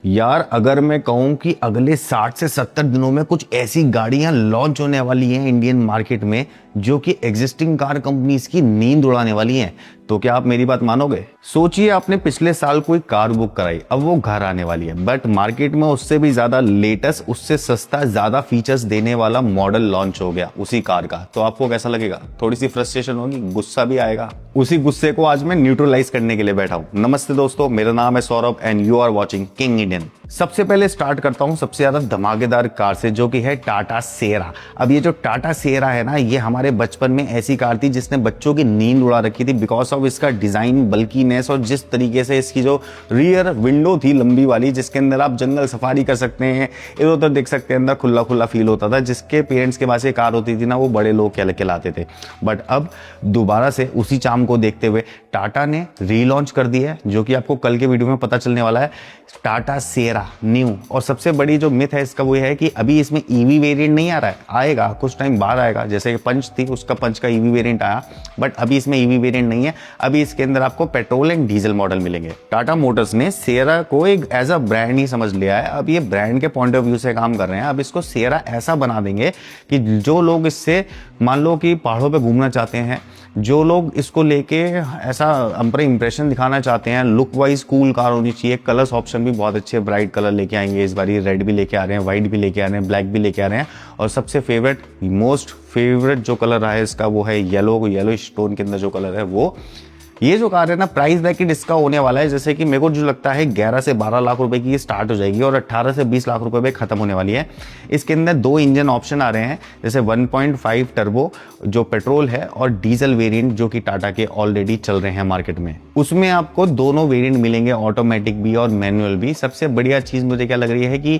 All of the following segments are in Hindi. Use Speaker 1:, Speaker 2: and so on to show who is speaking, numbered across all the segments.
Speaker 1: यार अगर मैं कहूं कि अगले 60 से 70 दिनों में कुछ ऐसी गाड़ियां लॉन्च होने वाली हैं इंडियन मार्केट में जो कि एग्जिस्टिंग कार कंपनीज की नींद उड़ाने वाली हैं, तो क्या आप मेरी बात मानोगे? सोचिए आपने पिछले साल कोई कार बुक कराई, अब वो घर आने वाली है, बट मार्केट में उससे भी ज्यादा लेटेस्ट, उससे सस्ता, ज्यादा फीचर्स देने वाला मॉडल लॉन्च हो गया उसी कार का। तो आपको कैसा लगेगा? थोड़ी सी फ्रस्ट्रेशन होगी, गुस्सा भी आएगा। उसी गुस्से को आज मैं न्यूट्रलाइज करने के लिए बैठा हूं। नमस्ते दोस्तों, मेरा नाम है Saurabh and you are watching King Indian. सबसे पहले स्टार्ट करता हूं सबसे ज्यादा धमाकेदार कार से, जो कि है टाटा सेरा। अब ये जो टाटा सेरा है ना, ये हमारे बचपन में ऐसी कार थी जिसने बच्चों की नींद उड़ा रखी थी बिकॉज ऑफ इसका डिजाइन, बल्कीनेस, और जिस तरीके से इसकी जो रियर विंडो थी लंबी वाली, जिसके अंदर आप जंगल सफारी कर सकते हैं, इधर उधर देख सकते हैं, अंदर खुला खुला फील होता था। जिसके पेरेंट्स के पास ये कार होती थी ना, वो बड़े लोग कहलाते थे। बट अब दोबारा से उसी चाम को देखते हुए टाटा ने रीलॉन्च कर दिया है, जो कि आपको कल के वीडियो में पता चलने वाला है, टाटा सेरा न्यू। और सबसे बड़ी जो मिथ है इसका वो है कि अभी इसमें ईवी वेरिएंट नहीं आ रहा है, आएगा कुछ टाइम बाद आएगा। जैसे पंच थी, उसका पंच का ईवी वेरिएंट आया, बट अभी इसमें ईवी वेरिएंट नहीं है। अभी इसके अंदर आपको पेट्रोल एंड डीजल मॉडल मिलेंगे। टाटा मोटर्स ने सेरा को एक एज अ ब्रांड ही समझ लिया है। अब ये ब्रांड के पॉइंट ऑफ व्यू से काम कर रहे हैं। अब इसको सेरा ऐसा बना देंगे कि जो लोग इससे, मान लो कि पहाड़ों पे घूमना चाहते हैं, जो लोग इसको लेके ऐसा अपना इंप्रेशन दिखाना चाहते हैं, लुक वाइज कूल कार होनी चाहिए। कलर्स ऑप्शन भी बहुत अच्छे ब्राइट कलर लेके आएंगे इस बार। रेड भी लेके आ रहे हैं, व्हाइट भी लेके आ रहे हैं, ब्लैक भी लेके आ रहे हैं, और सबसे फेवरेट, मोस्ट फेवरेट जो कलर रहा है इसका वो है येलो स्टोन के अंदर जो कलर है वो। ये जो कार है ना, प्राइस ब्रैकेट इसका होने वाला है, जैसे कि मेरे को जो लगता है 11 से 12 लाख रुपए की ये स्टार्ट हो जाएगी और 18 से 20 लाख रुपए पे खत्म होने वाली है। इसके अंदर दो इंजन ऑप्शन आ रहे हैं, जैसे 1.5 टर्बो जो पेट्रोल है, और डीजल वेरिएंट जो कि टाटा के ऑलरेडी चल रहे हैं मार्केट में। उसमें आपको दोनों वेरिएंट मिलेंगे, ऑटोमेटिक भी और मैनुअल भी। सबसे बढ़िया चीज मुझे क्या लग रही है कि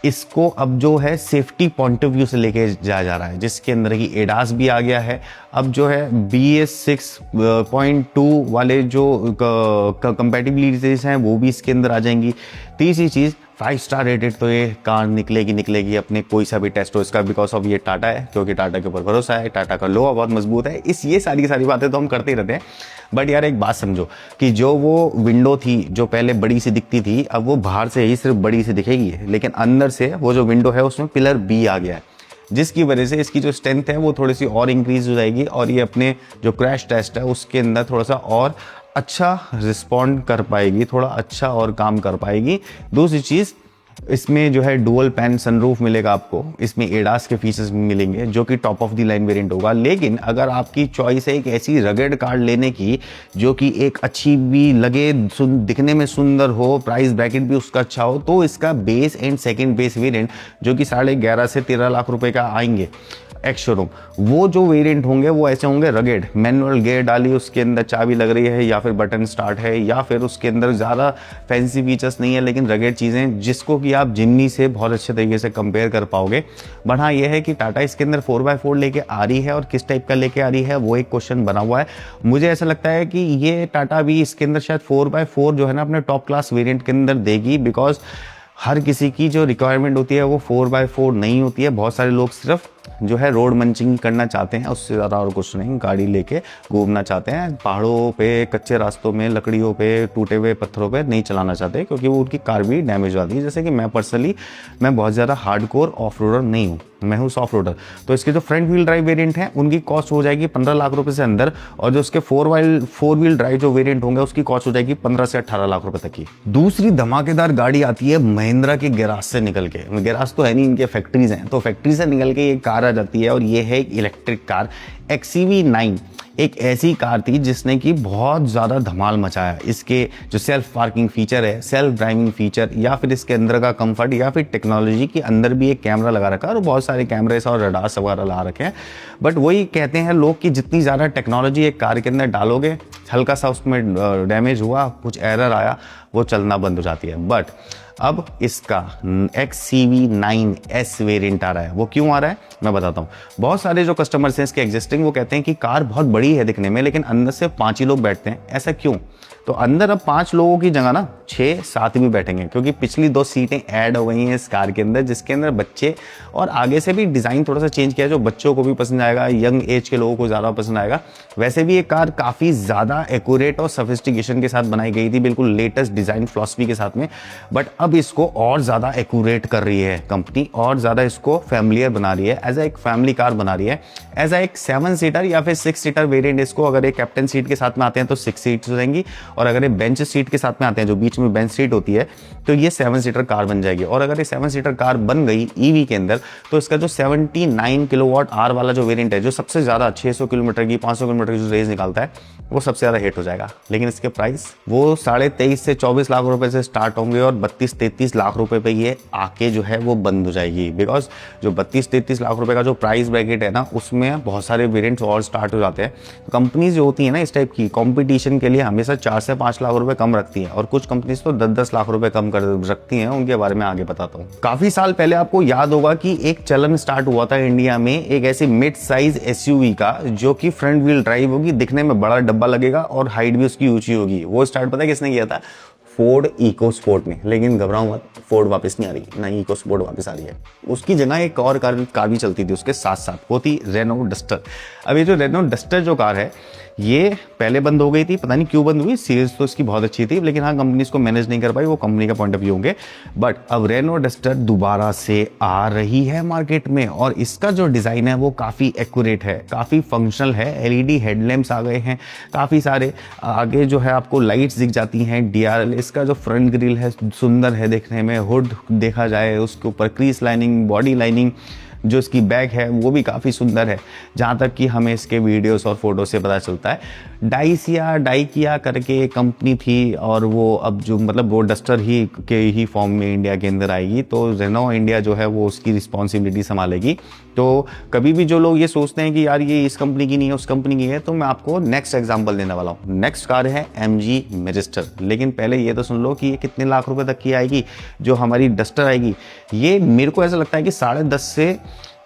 Speaker 1: इसको अब जो है सेफ्टी पॉइंट ऑफ व्यू से लेके जाया जा रहा है, जिसके अंदर की एडास भी आ गया है। अब जो है BS 6.2 वाले जो कंपैटिबिलिटीज हैं वो भी इसके अंदर आ जाएंगी। तीसरी चीज़, 5 स्टार रेटेड तो ये कार निकलेगी अपने कोई सा भी टेस्ट हो इसका, बिकॉज ऑफ ये टाटा है, क्योंकि टाटा के ऊपर भरोसा है, टाटा का लोहा बहुत मजबूत है। ये सारी की सारी बातें तो हम करते ही रहते हैं। बट यार एक बात समझो कि जो वो विंडो थी जो पहले बड़ी सी दिखती थी, अब वो बाहर से ही सिर्फ बड़ी सी दिखेगी, लेकिन अंदर से वो जो विंडो है उसमें पिलर B आ गया है, जिसकी वजह से इसकी जो स्ट्रेंथ है वो थोड़ी सी और इंक्रीज हो जाएगी, और ये अपने जो क्रैश टेस्ट है उसके अंदर थोड़ा सा और अच्छा रिस्पॉन्ड कर पाएगी, थोड़ा अच्छा और काम कर पाएगी। दूसरी चीज़, इसमें जो है डुअल पैन सनरूफ मिलेगा आपको, इसमें एडास के फीचर्स मिलेंगे जो कि top of the line variant होगा। लेकिन अगर आपकी चॉइस है एक ऐसी रगेड कार लेने की जो कि एक अच्छी भी लगे, दिखने में सुंदर हो, प्राइस ब्रैकेट भी उसका अच्छा हो, तो इसका base and second base variant जो कि 11.5 से 13 लाख रुपए का आएंगे एक्स शोरूम, वो जो वेरिएंट होंगे वो ऐसे होंगे रगेड, मैनुअल गियर डाली, उसके अंदर चाबी लग रही है, या फिर बटन स्टार्ट है, या फिर उसके अंदर ज़्यादा फैंसी फीचर्स नहीं है, लेकिन रगेड चीज़ें जिसको कि आप जिमनी से बहुत अच्छे तरीके से कंपेयर कर पाओगे। बट हाँ, ये है कि टाटा इसके अंदर 4x4 लेके आ रही है, और किस टाइप का लेके आ रही है वो एक क्वेश्चन बना हुआ है। मुझे ऐसा लगता है कि ये टाटा भी इसके अंदर शायद 4x4 जो है ना अपने टॉप क्लास वेरिएंट के अंदर देगी, बिकॉज हर किसी की जो रिक्वायरमेंट होती है वो 4x4 नहीं होती है। बहुत सारे लोग सिर्फ जो है रोड मंचिंग करना चाहते हैं, उससे ज़्यादा और कुछ नहीं, गाड़ी लेके घूमना चाहते हैं, पहाड़ों पे, कच्चे रास्तों में, लकड़ियों पे, टूटे हुए पत्थरों पे नहीं चलाना चाहते, क्योंकि वो उनकी कार भी डैमेज हो जाती है। जैसे कि मैं पर्सनली बहुत ज़्यादा हार्डकोर ऑफ रोडर नहीं हूँ, मैं हूँ सॉफ्ट रोडर। तो इसके जो फ्रंट व्हील ड्राइव वेरिएंट है उनकी कॉस्ट हो जाएगी 15 लाख रुपए से अंदर, और जो उसके फोर व्हील ड्राइव जो वेरिएंट होंगे उसकी कॉस्ट हो जाएगी 15 से 18 लाख रुपए तक की। दूसरी धमाकेदार गाड़ी आती है महिंद्रा के गैराज से निकल के। गैराज तो है नहीं, इनके फैक्ट्रीज हैं, तो फैक्ट्री से निकल के ये कार आ जाती है, और ये है एक इलेक्ट्रिक कार XEV9। एक ऐसी कार थी जिसने की बहुत ज़्यादा धमाल मचाया। इसके जो सेल्फ पार्किंग फीचर है, सेल्फ ड्राइविंग फीचर, या फिर इसके अंदर का कंफर्ट, या फिर टेक्नोलॉजी के अंदर भी एक कैमरा लगा रखा है, और बहुत सारे कैमरे और रडार्स वगैरह ला रखे हैं। बट वही कहते हैं लोग कि जितनी ज़्यादा टेक्नोलॉजी एक कार के अंदर डालोगे, हल्का सा उसमें डैमेज हुआ, कुछ एरर आया, वो चलना बंद हो जाती है। बट अब इसका XEV9S वेरिएंट आ रहा है। वो क्यों आ रहा है मैं बताता हूँ। बहुत सारे जो कस्टमर्स हैं इसके एग्जिस्टिंग, वो कहते हैं कि कार बहुत बड़ी है दिखने में, लेकिन अंदर से 5 ही लोग बैठते हैं। ऐसा क्यों? तो अंदर अब 5 लोगों की जगह ना 6-7 भी बैठेंगे, क्योंकि पिछली 2 सीटें ऐड हो गई हैं इस कार के अंदर, जिसके अंदर बच्चे, और आगे से भी डिज़ाइन थोड़ा सा चेंज किया है जो बच्चों को भी पसंद आएगा, यंग एज के लोगों को ज़्यादा पसंद आएगा। वैसे भी ये कार काफ़ी ज़्यादा एक्यूरेट और सोफिस्टिकेशन के साथ बनाई गई थी, बिल्कुल लेटेस्ट डिज़ाइन फिलॉसफी के साथ में, बट अब इसको और ज़्यादा एक्यूरेट कर रही है कंपनी, और ज़्यादा इसको फैमिलियर बना रही है, एज एक फैमिली कार बना रही है, एज एक 7 सीटर या फिर 6 सीटर वेरिएंट। इसको अगर एक कैप्टन सीट के साथ में आते हैं तो 6 सीट्स हो जाएंगी, और अगर ये बेंच सीट के साथ में आते हैं, जो बीच में बेंच सीट होती है, तो ये 7 सीटर कार बन जाएगी। और अगर ये 7 सीटर कार बन गई ईवी के अंदर, तो इसका जो 79 किलोवाट आवर वाला जो वेरिएंट है, जो सबसे ज़्यादा 600 किलोमीटर की 500 किलोमीटर की जो रेंज निकालता है, वो सबसे ज़्यादा हिट हो जाएगा। लेकिन इसके प्राइस वो 23.5 से 24 लाख रुपए से स्टार्ट होंगे, और 32-33 लाख रुपए पे ये आके जो है वो बंद हो जाएगी। बिकॉज जो 32-33 लाख रुपए का जो प्राइस ब्रैकेट है ना, उसमें बहुत सारे वेरिएंट्स और स्टार्ट हो जाते हैं। तो कंपनीज जो होती है ना इस टाइप की, कंपटीशन के लिए हमेशा 4 से 5 लाख रुपए कम रखती है, और कुछ कंपनीज तो 10-10 लाख रुपए कम कर रखती हैं। उनके बारे में आगे बताता हूँ। काफी साल पहले आपको याद होगा कि एक चलन स्टार्ट हुआ था इंडिया में एक ऐसी मिड साइज एसयूवी का, जो कि फ्रंट व्हील ड्राइव होगी, दिखने में बड़ा डब्बा लगेगा और हाइट भी उसकी ऊंची होगी। वो स्टार्ट पता है किसने किया था? फोर्ड इको स्पोर्ट ने। लेकिन घबराओ मत, फोर्ड वापस नहीं आ रही, ना इको स्पोर्ट वापस आ रही है। उसकी जगह एक और कार भी चलती थी उसके साथ साथ, वो थी रेनो डस्टर। अब ये जो रेनो डस्टर जो कार है, ये पहले बंद हो गई थी, पता नहीं क्यों बंद हुई। सेल्स तो इसकी बहुत अच्छी थी, लेकिन हाँ कंपनी इसको मैनेज नहीं कर पाई, वो कंपनी का पॉइंट ऑफ व्यू होंगे। बट अब रेनो डस्टर दोबारा से आ रही है मार्केट में, और इसका जो डिज़ाइन है वो काफ़ी एक्यूरेट है, काफ़ी फंक्शनल है। एलईडी हेडलैम्प्स आ गए हैं काफ़ी सारे, आगे जो है आपको लाइट्स दिख जाती हैं, डीआरएल। इसका जो फ्रंट ग्रिल है सुंदर है देखने में, हुड देखा जाए उसके ऊपर क्रीज लाइनिंग, बॉडी लाइनिंग, जो इसकी बैग है वो भी काफ़ी सुंदर है, जहाँ तक कि हमें इसके वीडियोस और फोटो से पता चलता है। डाइकिया करके एक कंपनी थी, और वो अब जो मतलब वो डस्टर ही के ही फॉर्म में इंडिया के अंदर आएगी, तो रेनो इंडिया जो है वो उसकी रिस्पॉन्सिबिलिटी संभालेगी। तो कभी भी जो लोग ये सोचते हैं कि यार ये इस कंपनी की नहीं है, उस कंपनी की है, तो मैं आपको नेक्स्ट एग्जाम्पल देने वाला हूँ। नेक्स्ट कार है MG मैजिस्टर। लेकिन पहले ये तो सुन लो कि ये कितने लाख रुपए तक की आएगी, जो हमारी डस्टर आएगी। ये मेरे को ऐसा लगता है कि 10.5 से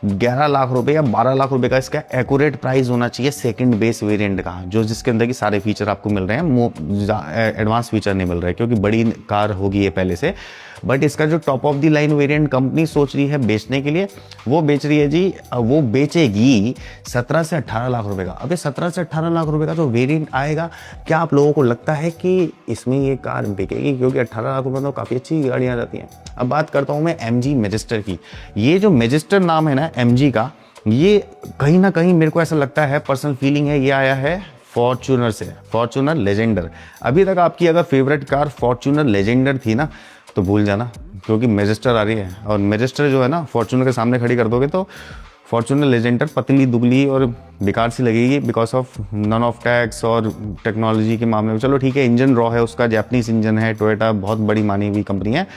Speaker 1: 11 लाख रुपए या 12 लाख रुपए का इसका एक्यूरेट प्राइस होना चाहिए सेकंड बेस वेरिएंट का, जो जिसके अंदर की सारे फीचर आपको मिल रहे हैं, एडवांस फीचर नहीं मिल रहे, क्योंकि बड़ी कार होगी ये पहले से। बट इसका जो top of the line variant company सोच रही है बेचने के लिए, वो बेच रही है जी, वो बेचेगी 17 से 18 लाख रुपए का। अब ये 17 से 18 लाख रुपए का जो वेरिएंट आएगा, क्या आप लोगों को लगता है कि इसमें ये कार बिकेगी? क्योंकि 18 लाख रुपए तो काफ़ी अच्छी गाड़ियाँ जाती हैं। अब बात करता हूँ मैं MG मैजिस्टर की। ये जो मैजिस्टर नाम है ना MG का, ये कहीं ना कहीं मेरे को ऐसा लगता है, पर्सनल फीलिंग है, ये आया है फॉर्च्यूनर से, फॉर्च्यूनर लेजेंडर। अभी तक आपकी अगर फेवरेट कार फॉर्च्यूनर लेजेंडर थी ना, तो भूल जाना, क्योंकि मैजिस्टर आ रही है। और मैजिस्टर जो है ना, फॉर्च्यूनर के सामने खड़ी कर दोगे तो फॉर्च्यूनर लेजेंडर पतली दुबली और बेकार सी लगेगी, because of none of tax और टेक्नोलॉजी के मामले में। चलो ठीक है, इंजन रॉ है उसका, जैपनीज इंजन है, टोयोटा बहुत बड़ी मानी हुई कंपनी है।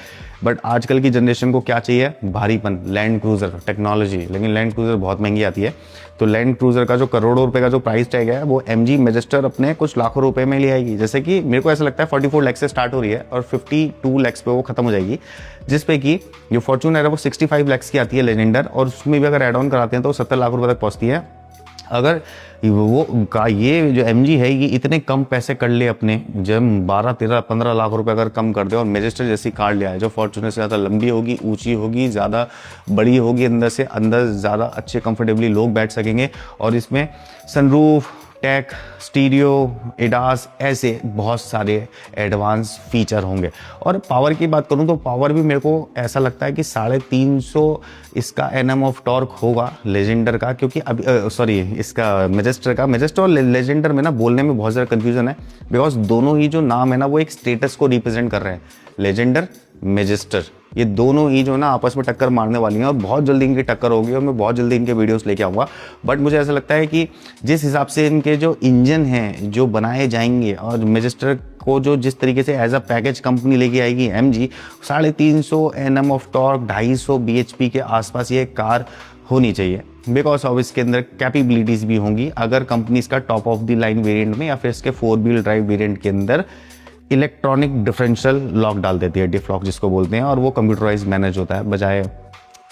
Speaker 1: बट आजकल की जनरेशन को क्या चाहिए? भारीपन, लैंड क्रूजर, टेक्नोलॉजी। लेकिन लैंड क्रूजर बहुत महंगी आती है, तो लैंड क्रूजर का जो करोड़ों रुपए का जो प्राइस टैग है, वो MG मैजिस्टर अपने कुछ लाखों रुपए में ले आएगी। जैसे कि मेरे को ऐसा लगता है 44 लाख से स्टार्ट हो रही है, और 52 लाख पे वो खत्म हो जाएगी, जिसपे कि जो फॉर्च्यूनर है वो 65 लाख की आती है लेजेंडर, और उसमें भी अगर एड ऑन कराते हैं तो 70 लाख रुपए तक पहुंचती है। अगर वो का ये जो MG है ये इतने कम पैसे कर ले अपने, जब 12, 13, 15 लाख रुपए अगर कम कर दे, और मैजिस्टर जैसी कार ले आए जो फॉर्च्यूनर से ज़्यादा लंबी होगी, ऊंची होगी, ज़्यादा बड़ी होगी, अंदर से अंदर ज़्यादा अच्छे कंफर्टेबली लोग बैठ सकेंगे, और इसमें सनरूफ, टेक, स्टीरियो, एडास, ऐसे बहुत सारे एडवांस फीचर होंगे। और पावर की बात करूं तो पावर भी मेरे को ऐसा लगता है कि 350 इसका NM ऑफ टॉर्क होगा लेजेंडर का, क्योंकि अभी सॉरी इसका मैजिस्टर और लेजेंडर में ना बोलने में बहुत ज़्यादा कन्फ्यूजन है, बिकॉज दोनों ही जो नाम है ना वो एक स्टेटस को रिप्रेजेंट कर रहे हैं। लेजेंडर, मैजिस्टर, ये दोनों ही जो ना आपस में टक्कर मारने वाली हैं, और बहुत जल्दी इनकी टक्कर होगी, और मैं बहुत जल्दी इनके वीडियोस लेके आऊँगा। बट मुझे ऐसा लगता है कि जिस हिसाब से इनके जो इंजन हैं जो बनाए जाएंगे, और मैजिस्टर को जो जिस तरीके से एज अ पैकेज कंपनी लेके आएगी MG, 350 NM of torque, 250 bhp के आसपास ये कार होनी चाहिए, बिकॉज ऑफ इसके अंदर कैपेबिलिटीज भी होंगी। अगर कंपनी इसका top of the line variant में या फिर इसके 4 व्हील ड्राइव वेरिएंट के अंदर इलेक्ट्रॉनिक डिफरेंशियल लॉक डाल देती है, डिफ लॉक जिसको बोलते हैं, और वो कंप्यूटराइज मैनेज होता है, बजाय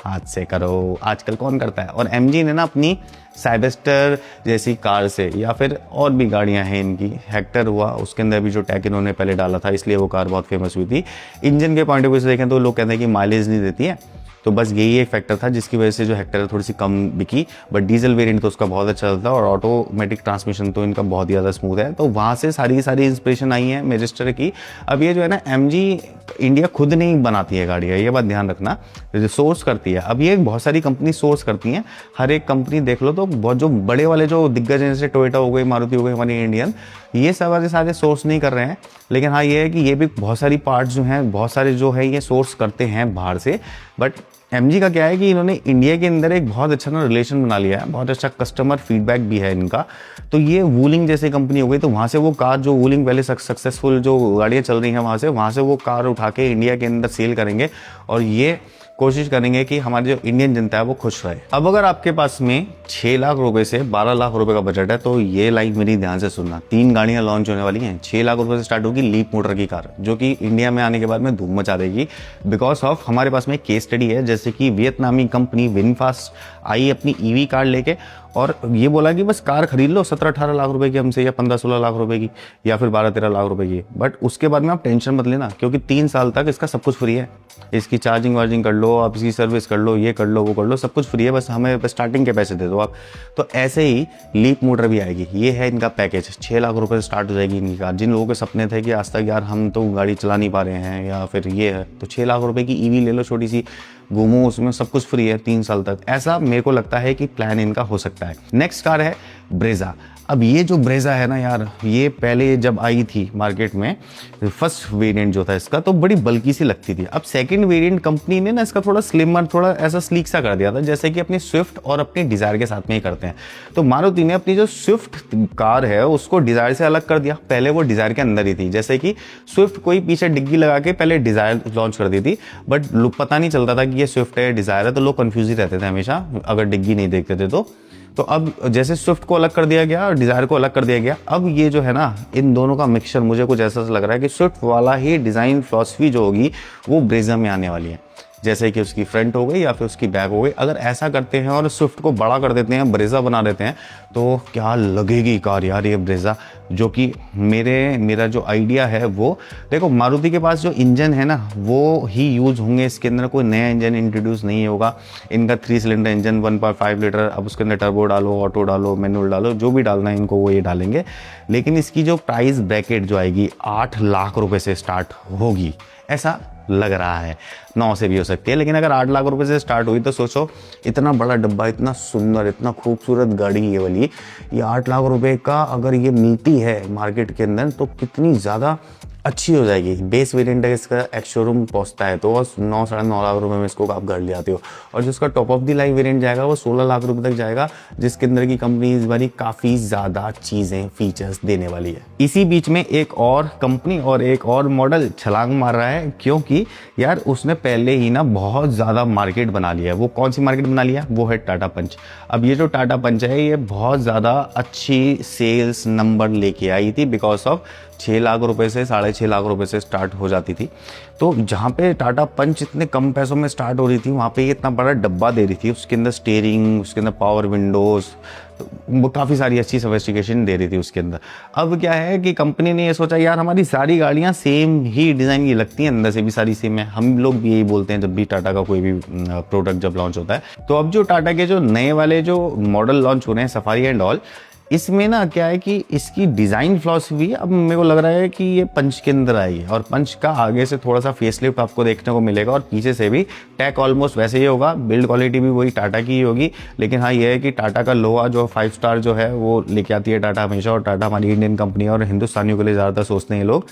Speaker 1: हाथ से करो। आजकल कौन करता है? और MG ने ना अपनी साइबेस्टर जैसी कार से, या फिर और भी गाड़ियां हैं इनकी, हेक्टर हुआ, उसके अंदर भी जो टैग इन्होंने पहले डाला था, इसलिए वो कार बहुत फेमस हुई थी। इंजन के पॉइंट ऑफ व्यू से देखें तो लोग कहते हैं कि माइलेज नहीं देती है, तो बस यही एक फैक्टर था जिसकी वजह से जो हेक्टर है थोड़ी सी कम बिकी, बट डीजल वेरिएंट तो उसका बहुत अच्छा चलता है और ऑटोमेटिक ट्रांसमिशन तो इनका बहुत ही ज़्यादा स्मूथ है। तो वहाँ से सारी इंस्पिरेशन आई है मैजिस्टर की। अब ये जो है ना MG इंडिया खुद नहीं बनाती है गाड़ियाँ, ये बात ध्यान रखना, सोर्स करती है। अब ये बहुत सारी कंपनी सोर्स करती हैं, हर एक कंपनी देख लो तो बहुत जो बड़े वाले जो दिग्गज हैं जैसे टोयोटा हो गई, मारुति हो गई हमारी इंडियन, ये सब सारे सोर्स नहीं कर रहे हैं। लेकिन हाँ ये है कि ये भी बहुत सारी पार्ट्स जो हैं बहुत सारे जो है ये सोर्स करते हैं बाहर से। बट MG का क्या है कि इन्होंने इंडिया के अंदर एक बहुत अच्छा ना रिलेशन बना लिया है, बहुत अच्छा कस्टमर फीडबैक भी है इनका। तो ये वूलिंग जैसी कंपनी हो गई, तो वहाँ से वो कार जो वूलिंग पहले सक्सेसफुल जो गाड़ियाँ चल रही हैं वहाँ से वो कार उठा के इंडिया के अंदर सेल करेंगे और ये कोशिश करेंगे कि हमारी जो इंडियन जनता है वो खुश रहे। अब अगर आपके पास में 6 लाख रुपए से 12 लाख रुपए का बजट है तो ये लाइन मेरी ध्यान से सुनना, 3 गाड़ियां लॉन्च होने वाली हैं। 6 लाख रुपए से स्टार्ट होगी लीप मोटर की कार, जो कि इंडिया में आने के बाद में धूम मचा देगी। बिकॉज ऑफ हमारे पास में केस स्टडी है, जैसे कि वियतनामी कंपनी विनफास्ट आई अपनी EV कार लेके और ये बोला कि बस कार खरीद लो 17-18 लाख रुपए की हमसे, या 15-16 लाख रुपए की, या फिर 12-13 लाख रुपए की। बट उसके बाद में आप टेंशन मत लेना, क्योंकि 3 साल तक इसका सब कुछ फ्री है। इसकी चार्जिंग वार्जिंग कर लो, आप इसकी सर्विस कर लो, ये कर लो, वो कर लो, सब कुछ फ्री है, बस हमें बस स्टार्टिंग के पैसे दे दो आप। तो ऐसे ही लीप मोटर भी आएगी, ये है इनका पैकेज। 6 लाख रुपए से स्टार्ट हो जाएगी इनकी कार। जिन लोगों के सपने थे कि आज तक यार हम तो गाड़ी चला नहीं पा रहे हैं या फिर ये है, तो 6 लाख रुपए की EV ले लो छोटी सी, घूमो, उसमें सब कुछ फ्री है 3 साल तक। ऐसा मेरे को लगता है कि प्लान इनका हो सकता है। नेक्स्ट कार है ब्रेजा। अब ये जो ब्रेजा है ना यार, ये पहले जब आई थी मार्केट में फर्स्ट वेरिएंट जो था इसका, तो बड़ी बल्की सी लगती थी। अब सेकंड वेरिएंट कंपनी ने ना इसका थोड़ा स्लिमर, थोड़ा ऐसा स्लीक सा कर दिया था, जैसे कि अपनी स्विफ्ट और अपनी डिजायर के साथ में ही करते हैं। तो मारुति ने अपनी जो स्विफ्ट कार है उसको डिजायर से अलग कर दिया। पहले वो डिजायर के अंदर ही थी, जैसे कि स्विफ्ट कोई पीछे डिग्गी लगा के पहले डिजायर लॉन्च कर दी थी, बट पता नहीं चलता था कि ये स्विफ्ट है डिजायर है, तो लोग कंफ्यूज ही रहते थे हमेशा अगर डिग्गी नहीं देखते थे तो अब जैसे स्विफ्ट को अलग कर दिया गया और डिजायर को अलग कर दिया गया, अब ये जो है ना इन दोनों का मिक्सचर मुझे कुछ ऐसा लग रहा है कि स्विफ्ट वाला ही डिजाइन फिलॉसफी जो होगी वो ब्रेजा में आने वाली है, जैसे कि उसकी फ्रंट हो गई या फिर उसकी बैक हो गई। अगर ऐसा करते हैं और स्विफ्ट को बड़ा कर देते हैं, ब्रेजा बना देते हैं, तो क्या लगेगी कार यार ये ब्रेजा। जो कि मेरा जो आइडिया है वो, देखो मारुति के पास जो इंजन है ना वो ही यूज होंगे इसके अंदर, कोई नया इंजन इंट्रोड्यूस नहीं होगा। इनका 3 सिलेंडर इंजन 1.5 लीटर, अब उसके अंदर टर्बो डालो, ऑटो डालो, मैनुअल डालो, जो भी डालना है इनको वो ये डालेंगे। लेकिन इसकी जो प्राइस ब्रैकेट जो आएगी 8 लाख रुपए से स्टार्ट होगी, ऐसा लग रहा है। 9 से भी हो सकती है, लेकिन अगर 8 लाख रुपए से स्टार्ट हुई तो सोचो, इतना बड़ा डब्बा, इतना सुंदर, इतना खूबसूरत गाड़ी ये वाली, ये 8 लाख रुपए का अगर ये मिलती है मार्केट के अंदर तो कितनी ज़्यादा अच्छी हो जाएगी। बेस वेरिएंट अगर इसका एक्स शोरूम पहुंचता है तो 9 साढ़े 9 लाख रुपए में इसको आप घर ले आते हो, और जिसका top of the line variant जाएगा वो 16 लाख रुपए तक जाएगा, जिसके अंदर की कंपनी इस बारी काफ़ी ज़्यादा चीज़ें फीचर्स देने वाली है। इसी बीच में एक और कंपनी और एक और मॉडल छलांग मार रहा है, क्योंकि यार उसने पहले ही ना बहुत ज़्यादा मार्केट बना लिया है। वो कौन सी मार्केट बना लिया? वो है टाटा पंच। अब ये जो टाटा पंच है ये बहुत ज़्यादा अच्छी सेल्स नंबर लेके आई थी, बिकॉज ऑफ 6 लाख रुपए से 6.5 लाख रुपए से स्टार्ट हो जाती थी। तो जहाँ पे टाटा पंच इतने कम पैसों में स्टार्ट हो रही थी, वहाँ पे ये इतना बड़ा डब्बा दे रही थी, उसके अंदर स्टीयरिंग, उसके अंदर पावर विंडोज़, वो काफ़ी सारी अच्छी सोफिस्टिकेशन दे रही थी उसके अंदर। अब क्या है कि कंपनी ने ये सोचा यार हमारी सारी गाड़ियाँ सेम ही डिज़ाइन की लगती हैं, अंदर से भी सारी सेम है। हम लोग भी यही बोलते हैं जब भी टाटा का कोई भी प्रोडक्ट जब लॉन्च होता है। तो अब जो टाटा के जो नए वाले जो मॉडल लॉन्च हो रहे हैं, सफारी एंड ऑल, इसमें ना क्या है कि इसकी डिज़ाइन फिलॉसफी अब मेरे को लग रहा है कि ये पंच के अंदर आएगी, और पंच का आगे से थोड़ा सा फेसलिफ्ट आपको देखने को मिलेगा और पीछे से भी टैक ऑलमोस्ट वैसे ही होगा, बिल्ड क्वालिटी भी वही टाटा की ही होगी। लेकिन हाँ ये है कि टाटा का लोहा जो 5 स्टार जो है वो लेके आती है टाटा हमेशा, और टाटा हमारी इंडियन कंपनी है और हिंदुस्तानियों के लिए ज़्यादातर सोचते हैं लोग,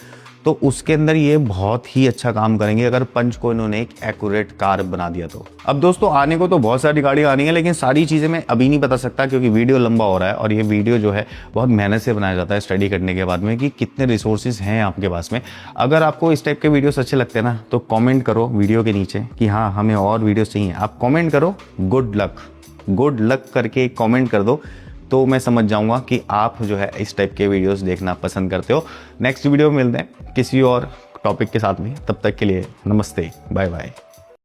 Speaker 1: तो उसके अंदर ये बहुत ही अच्छा काम करेंगे अगर पंच को इन्होंने एक एक्यूरेट कार बना दिया तो। अब दोस्तों आने को तो बहुत सारी गाड़ियाँ आनी है, लेकिन सारी चीज़ें मैं अभी नहीं बता सकता क्योंकि वीडियो लंबा हो रहा है, और ये वीडियो जो है बहुत मेहनत से बनाया जाता है स्टडी करने के बाद में कि कितने रिसोर्सेज हैं आपके पास में। अगर आपको इस टाइप के वीडियोस अच्छे लगते हैं ना तो कॉमेंट करो वीडियो के नीचे कि हाँ हमें और वीडियोस चाहिए। आप कॉमेंट करो गुड लक करके कॉमेंट कर दो, तो मैं समझ जाऊंगा कि आप जो है इस टाइप के वीडियोस देखना पसंद करते हो। नेक्स्ट वीडियो में मिलते हैं किसी और टॉपिक के साथ में, तब तक के लिए नमस्ते, बाय बाय।